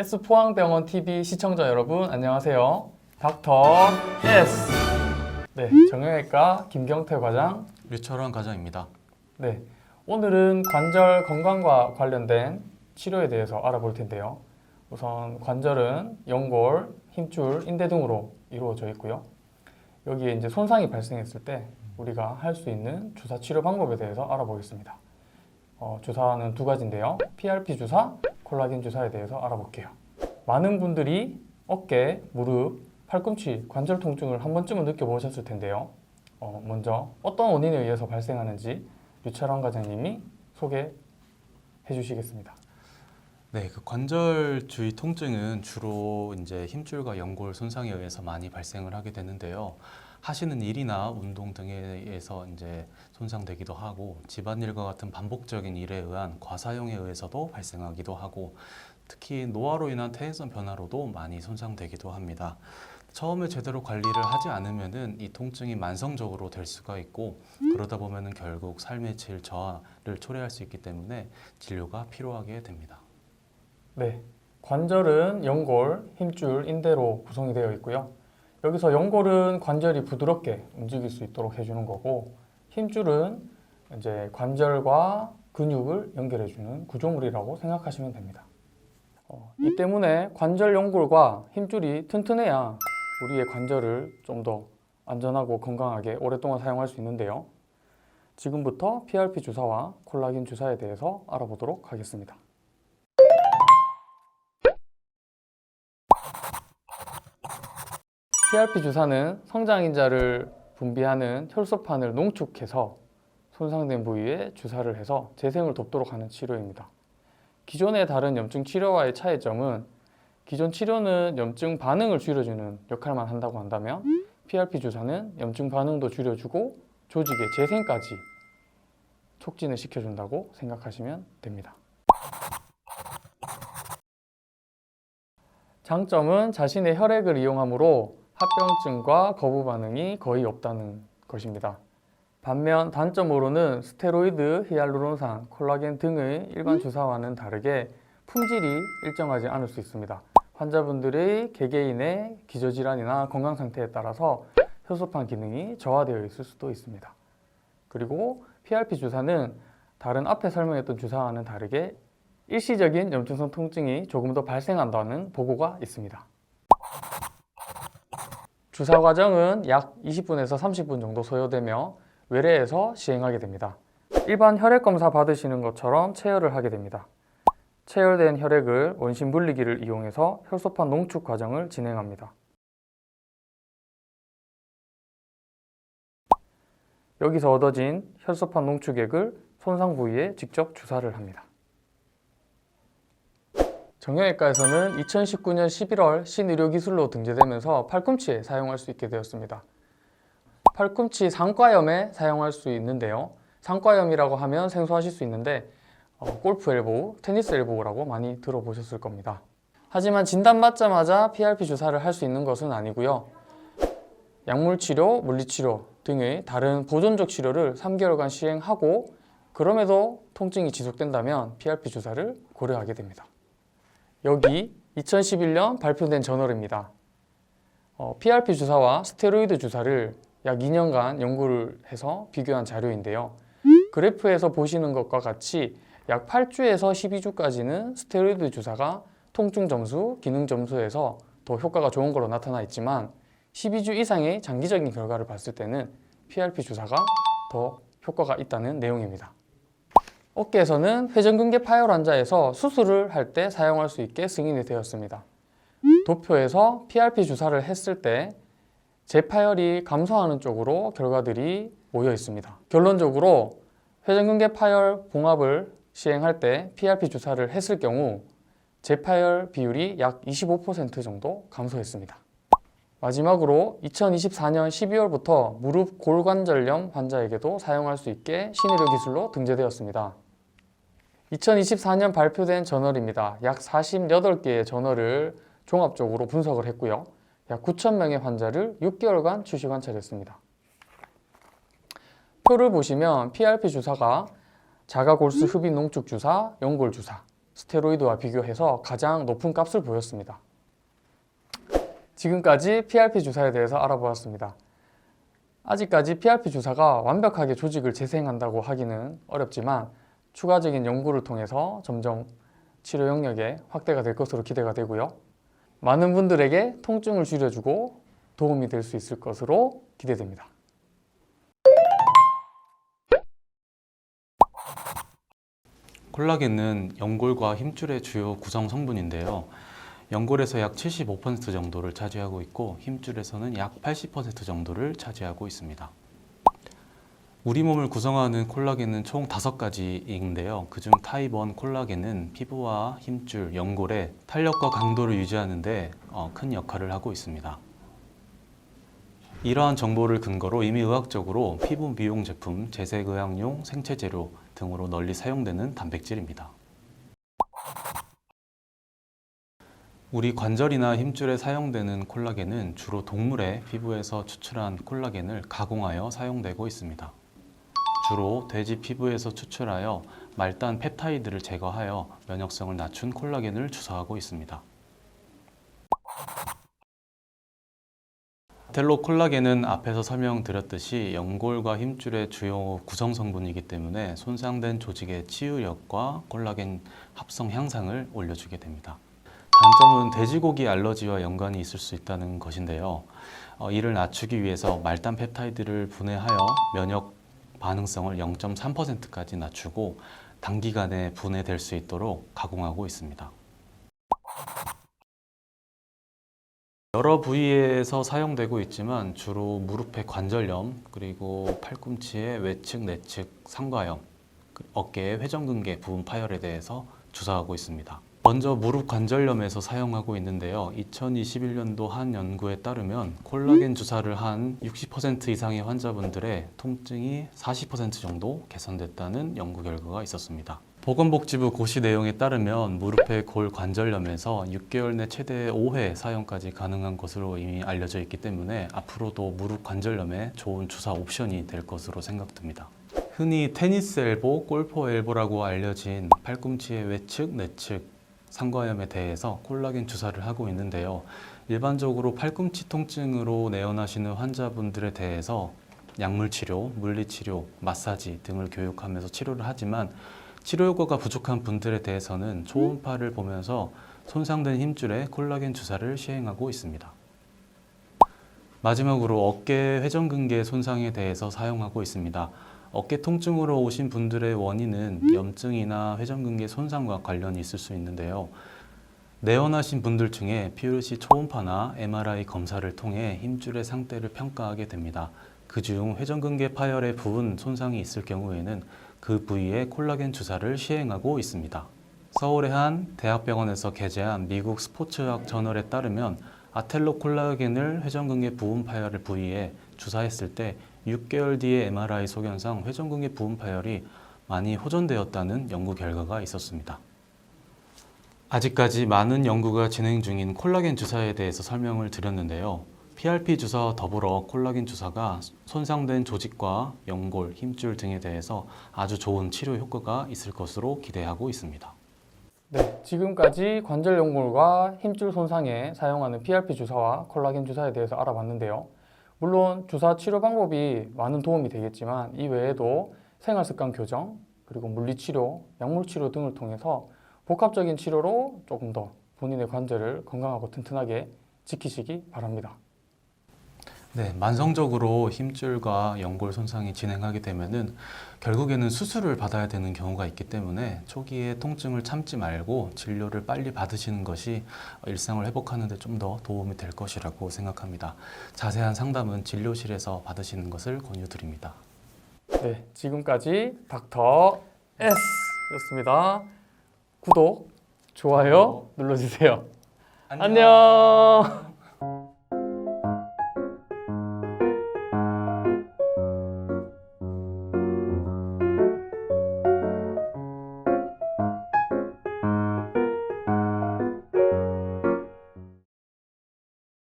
S포항병원 TV 시청자 여러분 안녕하세요. 닥터 S. 네, 정형외과 김경태 과장, 류철원 과장입니다. 네, 오늘은 관절 건강과 관련된 치료에 대해서 알아볼 텐데요. 우선 관절은 연골, 힘줄, 인대 등으로 이루어져 있고요. 여기에 이제 손상이 발생했을 때 우리가 할 수 있는 주사 치료 방법에 대해서 알아보겠습니다. 주사는 두 가지인데요. PRP 주사, 콜라겐 주사에 대해서 알아볼게요. 많은 분들이 어깨, 무릎, 팔꿈치, 관절 통증을 한 번쯤은 느껴보셨을 텐데요. 먼저 어떤 원인에 의해서 발생하는지 류철원 과장님이 소개해 주시겠습니다. 네, 그 관절 주위 통증은 주로 이제 힘줄과 연골 손상에 의해서 많이 발생을 하게 되는데요. 하시는 일이나 운동 등에 의해서 이제 손상되기도 하고, 집안일과 같은 반복적인 일에 의한 과사용에 의해서도 발생하기도 하고, 특히 노화로 인한 퇴행성 변화로도 많이 손상되기도 합니다. 처음에 제대로 관리를 하지 않으면은 이 통증이 만성적으로 될 수가 있고, 그러다 보면은 결국 삶의 질 저하를 초래할 수 있기 때문에 진료가 필요하게 됩니다. 네, 관절은 연골, 힘줄, 인대로 구성이 되어 있고요. 여기서 연골은 관절이 부드럽게 움직일 수 있도록 해주는 거고, 힘줄은 이제 관절과 근육을 연결해주는 구조물이라고 생각하시면 됩니다. 이 때문에 관절 연골과 힘줄이 튼튼해야 우리의 관절을 좀 더 안전하고 건강하게 오랫동안 사용할 수 있는데요. 지금부터 PRP 주사와 콜라겐 주사에 대해서 알아보도록 하겠습니다. PRP 주사는 성장인자를 분비하는 혈소판을 농축해서 손상된 부위에 주사를 해서 재생을 돕도록 하는 치료입니다. 기존의 다른 염증 치료와의 차이점은 기존 치료는 염증 반응을 줄여주는 역할만 한다고 한다면 PRP 주사는 염증 반응도 줄여주고 조직의 재생까지 촉진을 시켜준다고 생각하시면 됩니다. 장점은 자신의 혈액을 이용하므로 합병증과 거부 반응이 거의 없다는 것입니다. 반면 단점으로는 스테로이드, 히알루론산, 콜라겐 등의 일반 주사와는 다르게 품질이 일정하지 않을 수 있습니다. 환자분들의 개개인의 기저질환이나 건강 상태에 따라서 혈소판 기능이 저하되어 있을 수도 있습니다. 그리고 PRP 주사는 다른 앞에 설명했던 주사와는 다르게 일시적인 염증성 통증이 조금 더 발생한다는 보고가 있습니다. 주사 과정은 약 20분에서 30분 정도 소요되며 외래에서 시행하게 됩니다. 일반 혈액 검사 받으시는 것처럼 체열을 하게 됩니다. 체열된 혈액을 원심 분리기를 이용해서 혈소판 농축 과정을 진행합니다. 여기서 얻어진 혈소판 농축액을 손상 부위에 직접 주사를 합니다. 정형외과에서는 2019년 11월 신의료기술로 등재되면서 팔꿈치에 사용할 수 있게 되었습니다. 팔꿈치 상과염에 사용할 수 있는데요. 상과염이라고 하면 생소하실 수 있는데 골프 엘보우, 테니스 엘보우라고 많이 들어보셨을 겁니다. 하지만 진단받자마자 PRP 주사를 할 수 있는 것은 아니고요. 약물치료, 물리치료 등의 다른 보존적 치료를 3개월간 시행하고 그럼에도 통증이 지속된다면 PRP 주사를 고려하게 됩니다. 여기 2011년 발표된 저널입니다. PRP 주사와 스테로이드 주사를 약 2년간 연구를 해서 비교한 자료인데요. 그래프에서 보시는 것과 같이 약 8주에서 12주까지는 스테로이드 주사가 통증 점수, 기능 점수에서 더 효과가 좋은 걸로 나타나 있지만 12주 이상의 장기적인 결과를 봤을 때는 PRP 주사가 더 효과가 있다는 내용입니다. 어깨에서는 회전근개 파열 환자에서 수술을 할 때 사용할 수 있게 승인이 되었습니다. 도표에서 PRP 주사를 했을 때 재파열이 감소하는 쪽으로 결과들이 모여 있습니다. 결론적으로 회전근개 파열 봉합을 시행할 때 PRP 주사를 했을 경우 재파열 비율이 약 25% 정도 감소했습니다. 마지막으로 2024년 12월부터 무릎 골관절염 환자에게도 사용할 수 있게 신의료 기술로 등재되었습니다. 2024년 발표된 저널입니다. 약 48개의 저널을 종합적으로 분석을 했고요. 약 9,000명의 환자를 6개월간 추시 관찰했습니다. 표를 보시면 PRP 주사가 자가골수 흡입 농축 주사, 연골 주사, 스테로이드와 비교해서 가장 높은 값을 보였습니다. 지금까지 PRP 주사에 대해서 알아보았습니다. 아직까지 PRP 주사가 완벽하게 조직을 재생한다고 하기는 어렵지만 추가적인 연구를 통해서 점점 치료 영역에 확대가 될 것으로 기대가 되고요. 많은 분들에게 통증을 줄여주고 도움이 될 수 있을 것으로 기대됩니다. 콜라겐은 연골과 힘줄의 주요 구성 성분인데요. 연골에서 약 75% 정도를 차지하고 있고 힘줄에서는 약 80% 정도를 차지하고 있습니다. 우리 몸을 구성하는 콜라겐은 총 5가지인데요. 그중 타입 1 콜라겐은 피부와 힘줄, 연골의 탄력과 강도를 유지하는 데 큰 역할을 하고 있습니다. 이러한 정보를 근거로 이미 의학적으로 피부 미용 제품, 재생의학용 생체 재료 등으로 널리 사용되는 단백질입니다. 우리 관절이나 힘줄에 사용되는 콜라겐은 주로 동물의 피부에서 추출한 콜라겐을 가공하여 사용되고 있습니다. 주로 돼지 피부에서 추출하여 말단 펩타이드를 제거하여 면역성을 낮춘 콜라겐을 주사하고 있습니다. 아텔로 콜라겐은 앞에서 설명드렸듯이 연골과 힘줄의 주요 구성 성분이기 때문에 손상된 조직의 치유력과 콜라겐 합성 향상을 올려주게 됩니다. 단점은 돼지고기 알러지와 연관이 있을 수 있다는 것인데요. 이를 낮추기 위해서 말단 펩타이드를 분해하여 면역 반응성을 0.3%까지 낮추고 단기간에 분해될 수 있도록 가공하고 있습니다. 여러 부위에서 사용되고 있지만 주로 무릎의 관절염, 그리고 팔꿈치의 외측, 내측 상과염, 어깨의 회전근개 부분 파열에 대해서 주사하고 있습니다. 먼저 무릎 관절염에서 사용하고 있는데요. 2021년도 한 연구에 따르면 콜라겐 주사를 한 60% 이상의 환자분들의 통증이 40% 정도 개선됐다는 연구 결과가 있었습니다. 보건복지부 고시 내용에 따르면 무릎의 골 관절염에서 6개월 내 최대 5회 사용까지 가능한 것으로 이미 알려져 있기 때문에 앞으로도 무릎 관절염에 좋은 주사 옵션이 될 것으로 생각됩니다. 흔히 테니스 엘보, 골퍼 엘보라고 알려진 팔꿈치의 외측, 내측 상과염에 대해서 콜라겐 주사를 하고 있는데요. 일반적으로 팔꿈치 통증으로 내원하시는 환자분들에 대해서 약물치료, 물리치료, 마사지 등을 교육하면서 치료를 하지만 치료 효과가 부족한 분들에 대해서는 초음파를 보면서 손상된 힘줄에 콜라겐 주사를 시행하고 있습니다. 마지막으로 어깨 회전근개 손상에 대해서 사용하고 있습니다. 어깨 통증으로 오신 분들의 원인은 염증이나 회전근개 손상과 관련이 있을 수 있는데요. 내원하신 분들 중에 PRC 초음파나 MRI 검사를 통해 힘줄의 상태를 평가하게 됩니다. 그중 회전근개 파열의 부분 손상이 있을 경우에는 그 부위에 콜라겐 주사를 시행하고 있습니다. 서울의 한 대학병원에서 게재한 미국 스포츠의학 저널에 따르면 아텔로 콜라겐을 회전근개 부분 파열의 부위에 주사했을 때 6개월 뒤에 MRI 소견상 회전근개 부분 파열이 많이 호전되었다는 연구 결과가 있었습니다. 아직까지 많은 연구가 진행 중인 콜라겐 주사에 대해서 설명을 드렸는데요. PRP 주사와 더불어 콜라겐 주사가 손상된 조직과 연골, 힘줄 등에 대해서 아주 좋은 치료 효과가 있을 것으로 기대하고 있습니다. 네, 지금까지 관절 연골과 힘줄 손상에 사용하는 PRP 주사와 콜라겐 주사에 대해서 알아봤는데요. 물론 주사 치료 방법이 많은 도움이 되겠지만 이 외에도 생활습관 교정, 그리고 물리치료, 약물치료 등을 통해서 복합적인 치료로 조금 더 본인의 관절을 건강하고 튼튼하게 지키시기 바랍니다. 네, 만성적으로 힘줄과 연골 손상이 진행하게 되면은 결국에는 수술을 받아야 되는 경우가 있기 때문에 초기에 통증을 참지 말고 진료를 빨리 받으시는 것이 일상을 회복하는 데 좀 더 도움이 될 것이라고 생각합니다. 자세한 상담은 진료실에서 받으시는 것을 권유드립니다. 네, 지금까지 닥터 S였습니다. 구독, 좋아요 눌러주세요. 안녕.